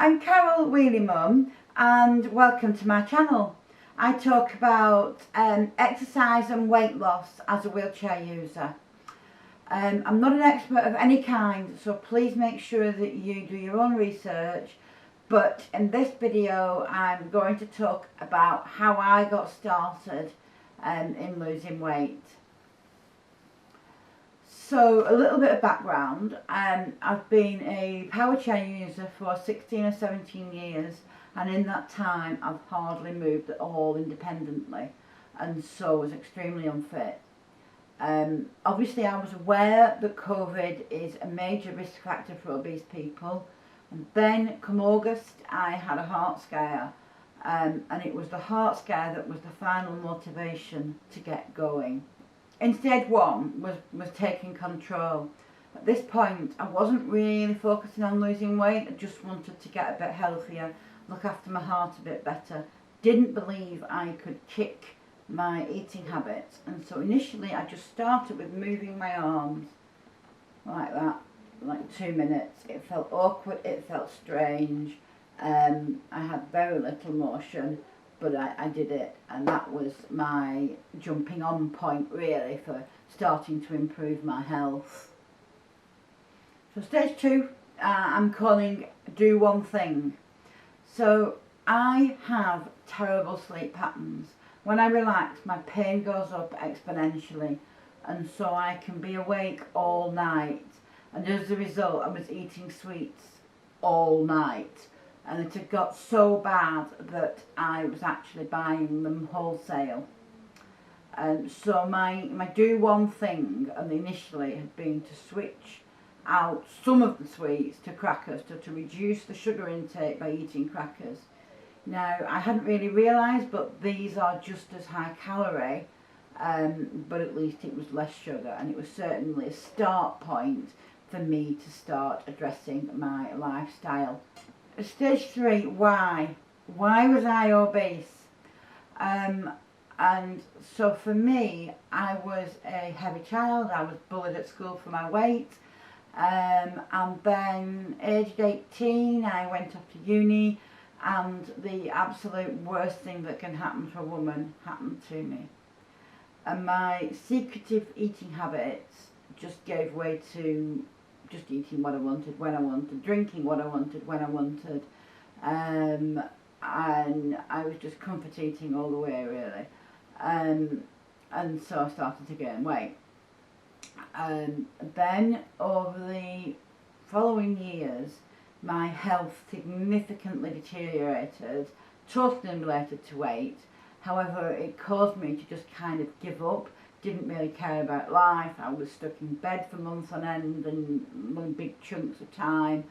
I'm Carol Wheelie Mum and welcome to my channel. I talk about exercise and weight loss as a wheelchair user. I'm not an expert of any kind, so please make sure that you do your own research, but in this video I'm going to talk about how I got started in losing weight. So a little bit of background, I've been a power chair user for 16 or 17 years, and in that time I've hardly moved at all independently, and so was extremely unfit. Obviously I was aware that COVID is a major risk factor for obese people, and then come August I had a heart scare, and it was the heart scare that was the final motivation to get going. In stage one was taking control. At this point I wasn't really focusing on losing weight, I just wanted to get a bit healthier, look after my heart a bit better. Didn't believe I could kick my eating habits, and so initially I just started with moving my arms like that, like 2 minutes. It felt awkward, it felt strange, I had very little motion, but I did it, and that was my jumping on point really for starting to improve my health. So stage two, I'm calling do one thing. So I have terrible sleep patterns. When I relax, my pain goes up exponentially, and so I can be awake all night, and as a result I was eating sweets all night. And it had got so bad that I was actually buying them wholesale. And so my do one thing, and initially had been to switch out some of the sweets to crackers, to reduce the sugar intake by eating crackers. Now I hadn't really realised, but these are just as high calorie, but at least it was less sugar, and it was certainly a start point for me to start addressing my lifestyle. Stage three, why? Why was I obese? And so for me, I was a heavy child. I was bullied at school for my weight. And then aged 18, I went off to uni, and the absolute worst thing that can happen to a woman happened to me. And my secretive eating habits just gave way to just eating what I wanted, when I wanted, drinking what I wanted, when I wanted, and I was just comfort eating all the way really, and so I started to gain weight. Then over the following years my health significantly deteriorated, totally unrelated to weight. However, it caused me to just kind of give up. Didn't really care about life. I was stuck in bed for months on end and big chunks of time,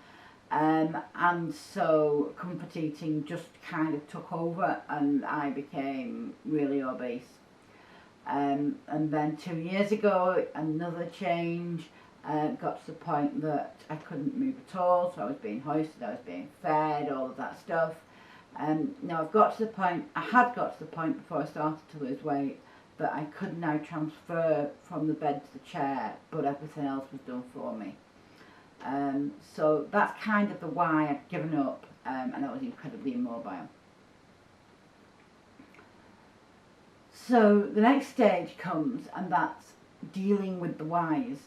and so comfort eating just kind of took over, and I became really obese. And then 2 years ago another change, got to the point that I couldn't move at all, so I was being hoisted, I was being fed, all of that stuff. Now I had got to the point before I started to lose weight that I could now transfer from the bed to the chair, but everything else was done for me. So that's kind of the why I've given up, and I was incredibly immobile. So the next stage comes, and that's dealing with the whys.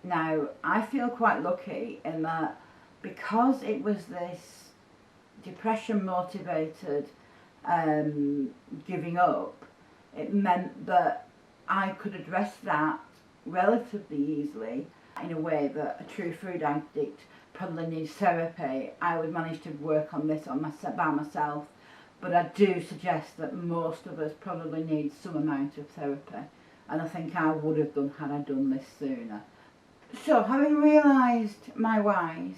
Now I feel quite lucky in that, because it was this depression motivated giving up, it meant that I could address that relatively easily in a way that a true food addict probably needs therapy. I would manage to work on this by myself, but I do suggest that most of us probably need some amount of therapy, and I think I would have done had I done this sooner. So having realised my whys,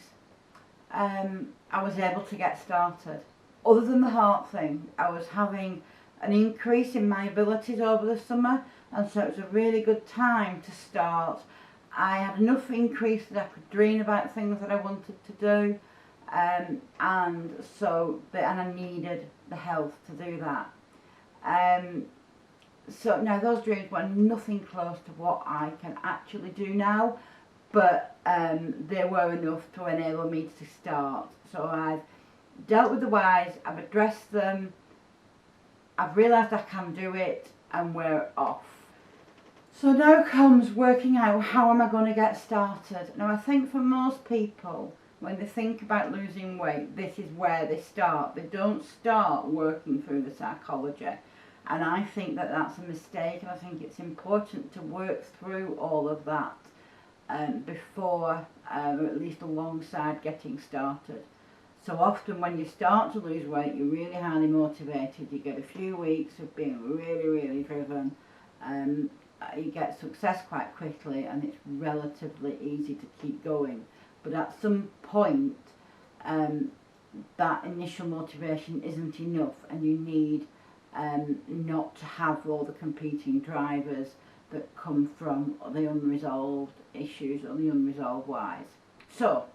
I was able to get started. Other than the heart thing, I was having an increase in my abilities over the summer, and so it was a really good time to start. I had enough increase that I could dream about things that I wanted to do, and I needed the health to do that. So now those dreams were nothing close to what I can actually do now, but they were enough to enable me to start. So I've dealt with the whys, I've addressed them, I've realised I can do it, and we're off. So now comes working out how am I going to get started. Now I think for most people, when they think about losing weight, this is where they start. They don't start working through the psychology. And I think that that's a mistake, and I think it's important to work through all of that before, or at least alongside getting started. So often when you start to lose weight, you're really highly motivated, you get a few weeks of being really driven, you get success quite quickly, and it's relatively easy to keep going. But at some point, that initial motivation isn't enough, and you need not to have all the competing drivers that come from the unresolved issues or the unresolved whys. So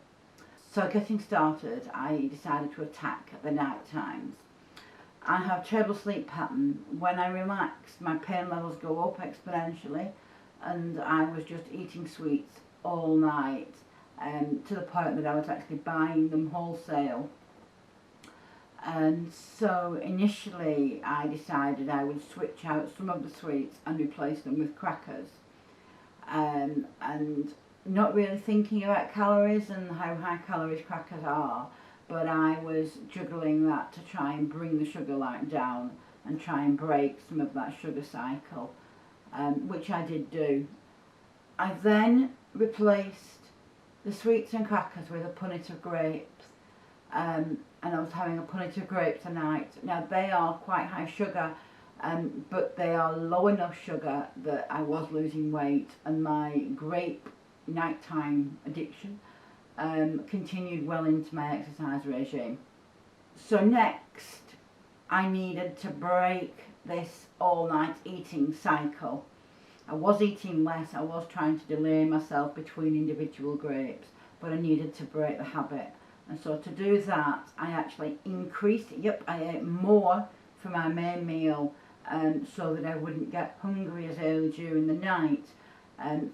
getting started, I decided to attack the night times. I have terrible sleep pattern. When I relax, my pain levels go up exponentially, and I was just eating sweets all night, to the point that I was actually buying them wholesale. And so initially I decided I would switch out some of the sweets and replace them with crackers, and not really thinking about calories and how high calories crackers are, but I was juggling that to try and bring the sugar line down and try and break some of that sugar cycle, which I did do. I then replaced the sweets and crackers with a punnet of grapes, and I was having a punnet of grapes a night. Now they are quite high sugar, but they are low enough sugar that I was losing weight, and my grape nighttime addiction continued well into my exercise regime. So next I needed to break this all night eating cycle. I was eating less, I was trying to delay myself between individual grapes, but I needed to break the habit. And so to do that, I actually increased, I ate more for my main meal, so that I wouldn't get hungry as early during the night,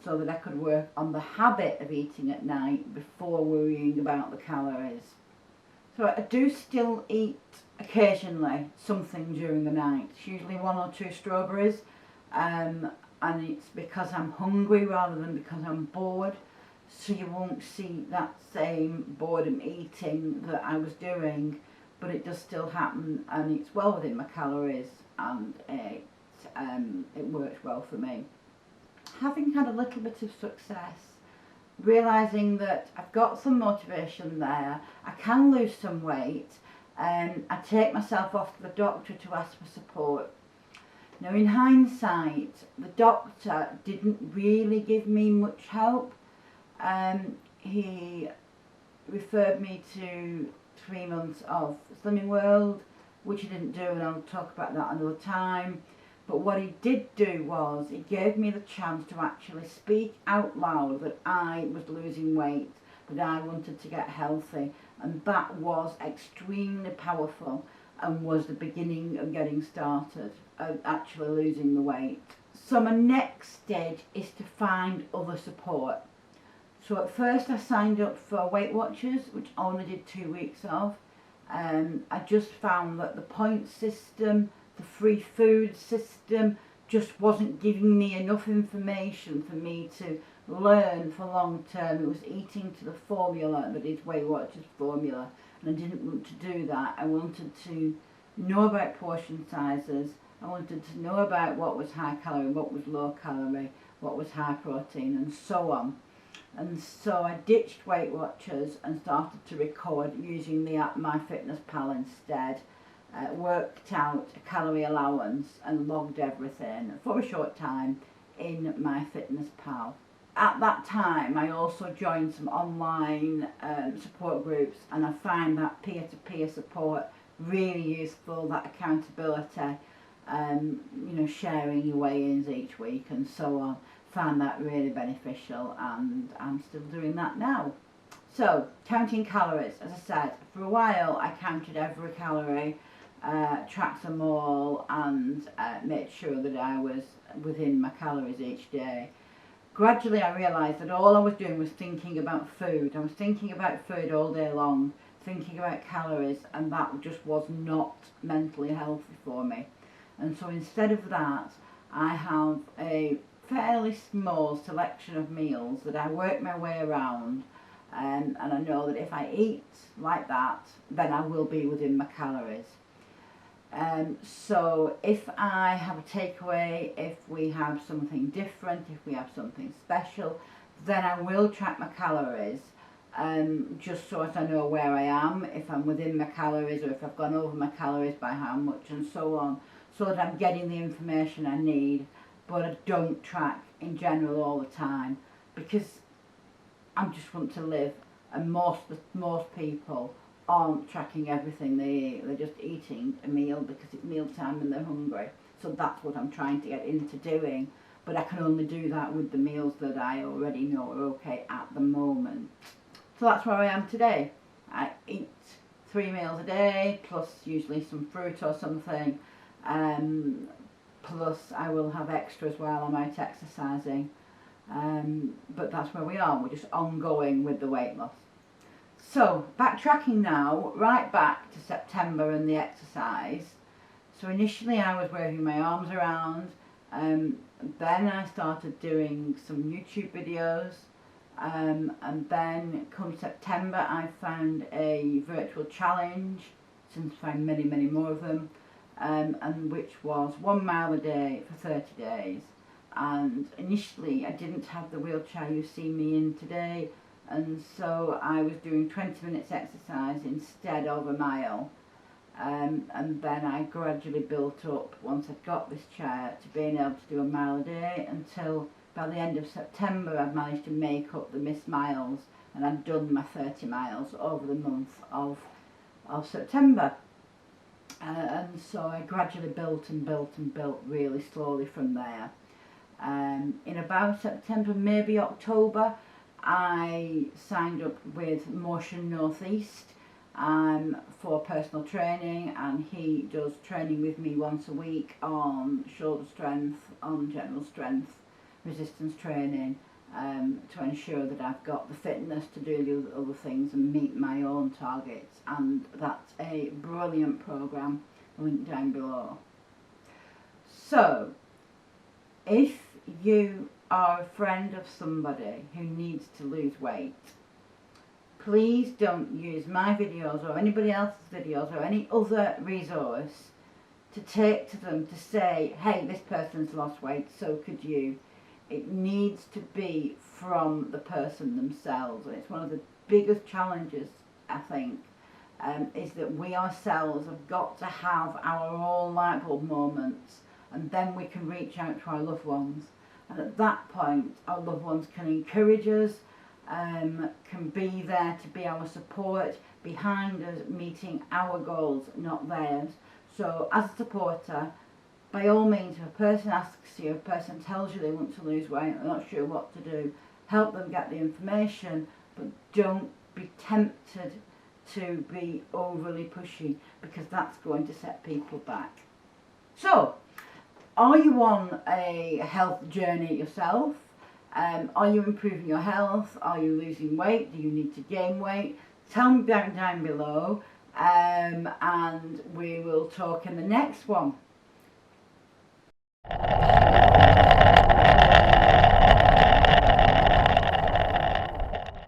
so that I could work on the habit of eating at night before worrying about the calories. So I do still eat occasionally something during the night, it's usually 1 or 2 strawberries, and it's because I'm hungry rather than because I'm bored. So you won't see that same boredom eating that I was doing, but it does still happen, and it's well within my calories, and it works well for me. Having had a little bit of success, realising that I've got some motivation there, I can lose some weight, I take myself off to the doctor to ask for support. Now in hindsight, the doctor didn't really give me much help. He referred me to 3 months of Slimming World, which he didn't do, and I'll talk about that another time. But what he did do was, he gave me the chance to actually speak out loud that I was losing weight, that I wanted to get healthy, and that was extremely powerful and was the beginning of getting started, of actually losing the weight. So my next stage is to find other support. So at first I signed up for Weight Watchers, which I only did 2 weeks of. I just found that the point system, the free food system, just wasn't giving me enough information for me to learn for long term. It was eating to the formula that is Weight Watchers formula, and I didn't want to do that. I wanted to know about portion sizes, I wanted to know about what was high calorie, what was low calorie, what was high protein, and so on. And so I ditched Weight Watchers and started to record using the app MyFitnessPal instead. Worked out a calorie allowance and logged everything for a short time in MyFitnessPal. At that time I also joined some online support groups, and I find that peer-to-peer support really useful, that accountability, sharing your weigh-ins each week and so on. Found that really beneficial, and I'm still doing that now. So, counting calories, as I said, for a while I counted every calorie, tracked them all, and made sure that I was within my calories each day. Gradually I realised that all I was doing was thinking about food. I was thinking about food all day long, thinking about calories, and that just was not mentally healthy for me. And so instead of that, I have a fairly small selection of meals that I work my way around, and I know that if I eat like that, then I will be within my calories. So if I have a takeaway, if we have something different, if we have something special, then I will track my calories, just so as I know where I am, if I'm within my calories or if I've gone over my calories by how much and so on, so that I'm getting the information I need. But I don't track in general all the time, because I just want to live, and most people aren't tracking everything they eat. They're just eating a meal because it's mealtime and they're hungry. So that's what I'm trying to get into doing, but I can only do that with the meals that I already know are okay at the moment. So that's where I am today. I eat 3 meals a day, plus usually some fruit or something, plus I will have extras while I'm out exercising. But that's where we are. We're just ongoing with the weight loss. So backtracking now, right back to September and the exercise. So initially I was waving my arms around, then I started doing some YouTube videos, and then come September I found a virtual challenge, since I found many more of them, and which was 1 mile a day for 30 days. And initially I didn't have the wheelchair you see me in today, and so I was doing 20 minutes exercise instead of a mile, and then I gradually built up, once I'd got this chair, to being able to do 1 mile a day, until by the end of September I'd managed to make up the missed miles, and I'd done my 30 miles over the month of September. And so I gradually built really slowly from there. In about September, maybe October, I signed up with Motion Northeast for personal training, and he does training with me once a week on shoulder strength, on general strength, resistance training, to ensure that I've got the fitness to do the other things and meet my own targets. And that's a brilliant program, link down below. So if you are a friend of somebody who needs to lose weight, please don't use my videos or anybody else's videos or any other resource to take to them to say, hey, this person's lost weight, so could you. It needs to be from the person themselves. And it's one of the biggest challenges, I think, is that we ourselves have got to have our own light bulb moments, and then we can reach out to our loved ones. And at that point, our loved ones can encourage us, can be there to be our support behind us, meeting our goals, not theirs. So as a supporter, by all means, if a person asks you, a person tells you they want to lose weight, they're not sure what to do, help them get the information, but don't be tempted to be overly pushy, because that's going to set people back. So, are you on a health journey yourself? Are you improving your health? Are you losing weight? Do you need to gain weight? Tell me down below, and we will talk in the next one.